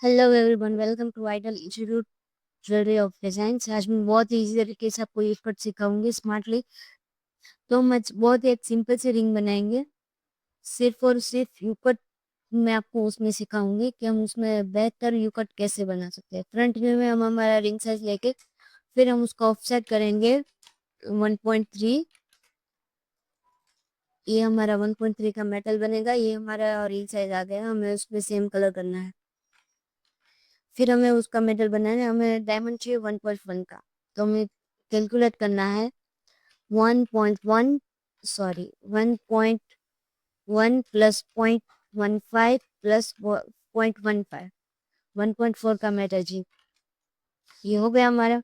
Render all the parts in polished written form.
Hello everyone, welcome to Ideal Institute Jewellery of Design. आज मैं बहुत ही इजी तरीके से आपको ये कट सिखाऊंगी स्मार्टली। तो हम आज बहुत ही एक सिंपल से रिंग बनाएंगे। सिर्फ और सिर्फ यू कट मैं आपको उसमें सिखाऊंगी कि हम उसमें बेहतर यू कट कैसे बना सकते हैं। फ्रंट व्यू में हम हमारा रिंग साइज लेके फिर हम उसका ऑफसेट करेंगे 1.3। ये हमारा 1.3 का मेटल बनेगा। ये हमारा रिंग साइज आ गया, हमें उसमें सेम कलर करना है। फिर हमें उसका मेडल बनाना है। हमें डायमंड चाहिए 1.1 का। तो हमें कैलकुलेट करना है 1.1 सॉरी 1.1 प्लस 0.15 प्लस 0.15 1.4 का मेटल जी। ये हो गया हमारा।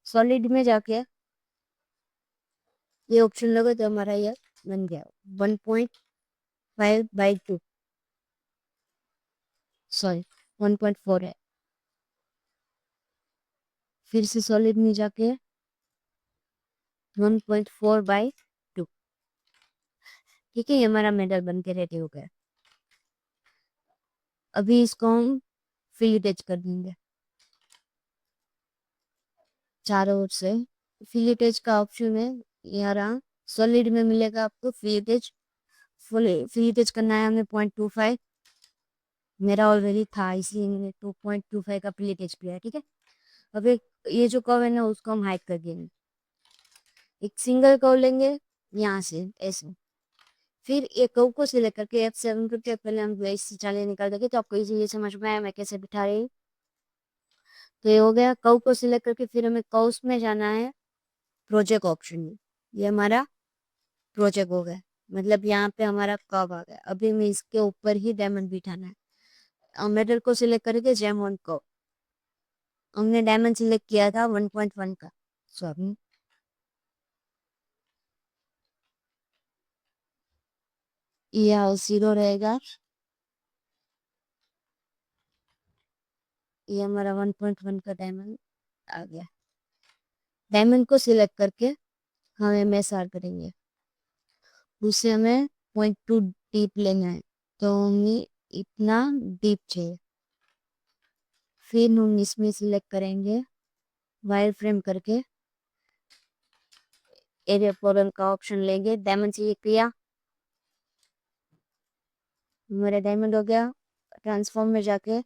सॉलिड में जाके ये ऑप्शन लगे तो हमारा ये बन गया 1.5/2 सॉरी 1.4 है। फिर से सॉलिड में जाके 1.4/2। ठीक है, ये हमारा मेडल बन के रेडी हो गया। अभी इसको हम फिल अटैच कर देंगे चारों ओर से। फिल अटैच का ऑप्शन है यहाँ रहा। सॉलिड में मिलेगा आपको fill attach. Full fill attach करना है हमें 0.25। मेरा ऑलरेडी था इसलिए मैंने 2.25 का फिल अटैच किया है। ठीक है, अब ये जो कर्व है ना उसको हम हाइड कर देंगे। एक सिंगल कर्व लेंगे यहाँ से ऐसे। फिर एक कर्व को सिलेक्ट करके F7 करके पहले हम बेस से चाले निकाल देंगे तो आपको ये समझ में आया मैं कैसे बिठा रही हूँ। तो ये हो गया। कर्व को सिलेक्ट करके फिर हमें कर्व्स में जाना है प्रोजेक्ट ऑप्शन में। ये हमारा प्रोजेक्ट हो गया, मतलब यहाँ पे हमारा कर्व आ गया। अभी हमें इसके ऊपर ही डायमंड बिठाना है। मेटल को सिलेक्ट करके जेम ऑन कर्व। हमने डायमंड सिलेक्ट किया था 1.1 का। सॉरी, यह 0 रहेगा। ये हमारा 1.1 का डायमंड आ गया। डायमंड को सिलेक्ट करके हम MSR करेंगे। उससे हमें 0.2 डीप लेना है, तो हमें इतना डीप चाहिए। फिर हम इसमें सिलेक्ट करेंगे वायर फ्रेम करके एरिया कॉलम का ऑप्शन लेंगे। डायमंड चाहिए किया, मेरा डायमंड हो गया। ट्रांसफॉर्म में जाके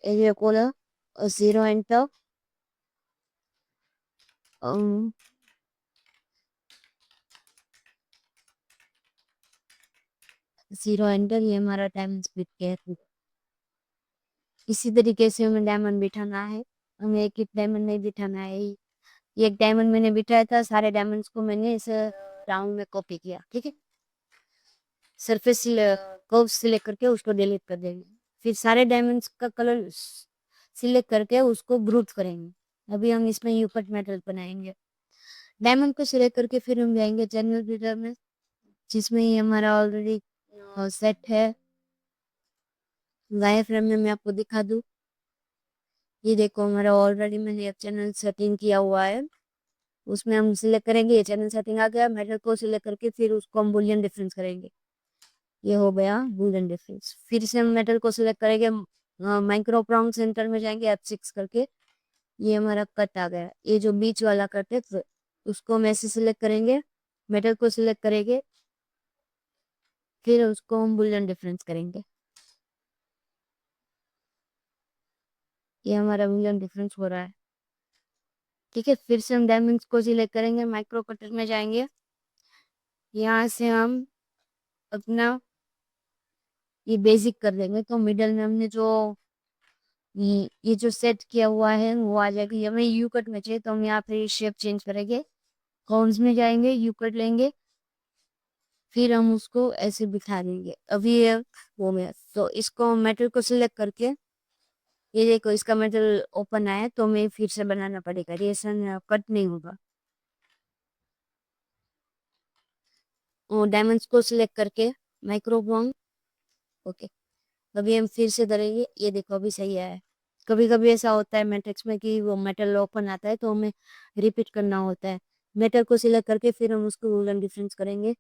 एरिया कॉलम 0 एंटर। 0 एंटर। ये हमारा डायमंड स्प्लिट किया है। इसी तरीके से हमें डायमंड बिठाना है। हमें एक एक डायमंड नहीं बिठाना है। ये एक डायमंड मैंने बिठाया था, सारे डायमंड्स को मैंने इस राउंड में कॉपी किया। ठीक है, सरफेस कर्व सिलेक्ट करके उसको डिलीट कर देंगे। फिर सारे डायमंड्स का कलर सिलेक्ट करके उसको ग्रुप करेंगे। अभी हम इसमें यूकट मेटल बनाएंगे। डायमंड को सिलेक्ट करके फिर हम जाएंगे जनरल बिल्डर में, जिसमें ये हमारा ऑलरेडी सेट है। वायर फ्रेम में मैं आपको दिखा दूं, ये देखो हमारा ऑलरेडी मैंने एक चैनल सेटिंग किया हुआ है। उसमें हम सिलेक्ट करेंगे, ये चैनल सेटिंग आ गया। मेटल को सिलेक्ट करके फिर उसको हम बुलियन डिफरेंस करेंगे। ये हो गया बुलियन डिफरेंस। फिर से हम मेटल को सिलेक्ट करेंगे, माइक्रो प्रॉन्ग सेंटर में जाएंगे F6 करके। ये हमारा कट आ गया। ये जो बीच वाला कट है उसको हम ऐसे सिलेक्ट करेंगे, मेटल को सिलेक्ट करेंगे, फिर उसको हम बुलियन डिफरेंस करेंगे। ये हमारा बुलियन डिफरेंस हो रहा है। ठीक है, फिर से हम डायमंड्स को सिलेक्ट करेंगे, माइक्रो कटर में जाएंगे। यहाँ से हम अपना ये बेसिक कर देंगे। तो मिडल में हमने जो ये जो सेट किया हुआ है वो आ जाएगा। ये हमें यू कट में चाहिए तो हम यहाँ पे शेप चेंज करेंगे। कॉर्नर्स में जाएंगे, यू कट लेंगे, फिर हम उसको ऐसे बिठा देंगे। अभी ये वो में तो इसको मेटल को सिलेक्ट करके ये देखो इसका मेटल ओपन आया तो हमें फिर से बनाना पड़ेगा। ये कट नहीं होगा। डायमंड्स को सिलेक्ट करके माइक्रोफोन ओके। अभी हम फिर से करेंगे। ये देखो अभी सही आया। कभी कभी ऐसा होता है मैट्रिक्स में कि वो मेटल ओपन आता है तो हमें रिपीट करना होता है। मेटल को सिलेक्ट करके फिर हम उसको वूलन डिफरेंस करेंगे।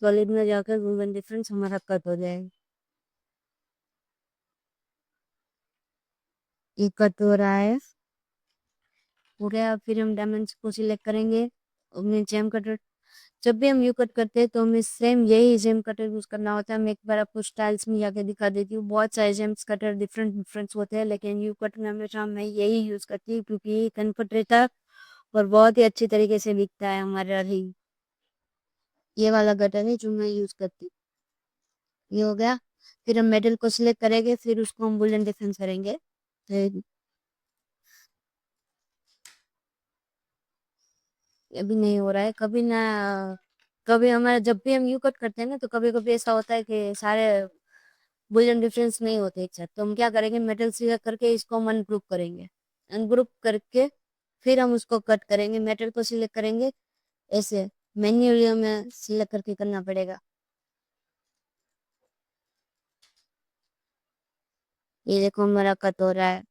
सॉलिड में जाकर वूलन डिफरेंस हमारा कट हो जाएगा। ये कट हो रहा है, हो गया। फिर हम डायमंड्स को सिलेक्ट करेंगे, नीचे हम कटर। जब भी हम यू कट करते हैं तो हमें सेम यही जेम कटर यूज करना होता है। मैं एक बार आपको स्टाइल्स में जाके दिखा देती हूँ। बहुत सारे जेम्स कटर डिफरेंट डिफरेंट होते हैं, लेकिन यू कट में हमेशा मैं यही यूज करती हूँ क्योंकि ये कम्फर्ट रहता है और बहुत ही अच्छी तरीके से दिखता है हमारा रिंग। ये वाला कटर है जो मैं यूज करती हूँ। ये हो गया। फिर हम मेटल को सिलेक्ट करेंगे, फिर उसको हम बुलेट डिफेंस करेंगे। फिर अभी नहीं हो रहा है कभी ना। कभी हमारा जब भी हम यू कट करते हैं ना, तो कभी कभी ऐसा होता है कि सारे बुलियन डिफरेंस नहीं होते एक साथ। तो हम क्या करेंगे, मेटल सिलेक्ट करके इसको हम अनग्रुप करेंगे। अनग्रुप करके फिर हम उसको कट करेंगे, मेटल को सिलेक्ट करेंगे। ऐसे मैन्युअली हमें सिलेक्ट करके करना पड़ेगा। ये देखो हमारा कट हो रहा है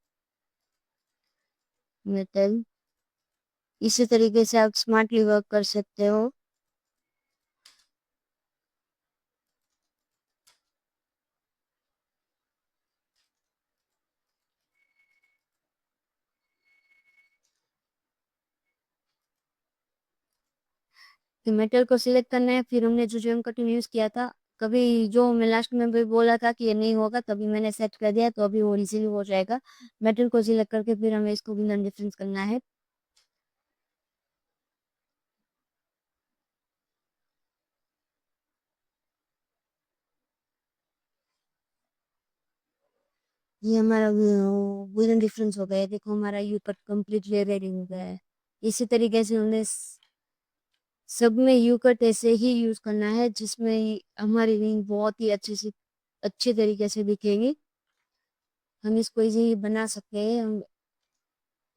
मेटल। इसी तरीके से आप स्मार्टली वर्क कर सकते हो। फिर मेटल को सिलेक्ट करना है, फिर हमने जो जेम कटिंग यूज किया था, कभी जो मैं लास्ट में भी बोला था कि ये नहीं होगा, तभी मैंने सेट कर दिया, तो अभी वो इजीली हो जाएगा। मेटल को सिलेक्ट करके फिर हमें इसको भी डिफरेंस करना है। ये हमारा वुलन डिफरेंस हो गया है। देखो हमारा यू कट कम्प्लीटली रेडी हो गया है। इसी तरीके से हमने सब में यू कट ऐसे ही यूज करना है जिसमें हमारी रिंग बहुत ही अच्छे तरीके से दिखेगी। हम इसको इजी बना सकते हैं।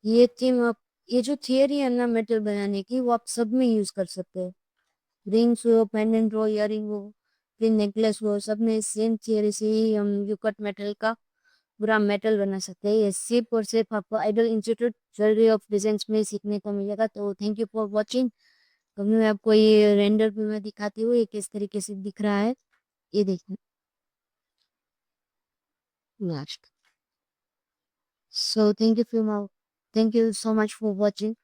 ये थीम आप, ये जो थियरी है ना मेटल बनाने की, वो आप सब में यूज कर सकते हो। रिंग्स हो, पेंडेंट हो, इयरिंग हो, फिर नेकलेस हो, सब में सेम थियरी से ही हम यू कट मेटल का पूरा मेटल बना सकते हैं। ये सिर्फ और सिर्फ आपको Ideal Institute Jewellery of Designs में सीखने को मिलेगा। तो थैंक यू फॉर वॉचिंग। तो मैं आपको ये रेंडर भी मैं दिखाती हूँ, ये किस तरीके से दिख रहा है। ये देखिए last. So thank you for thank you so much for watching.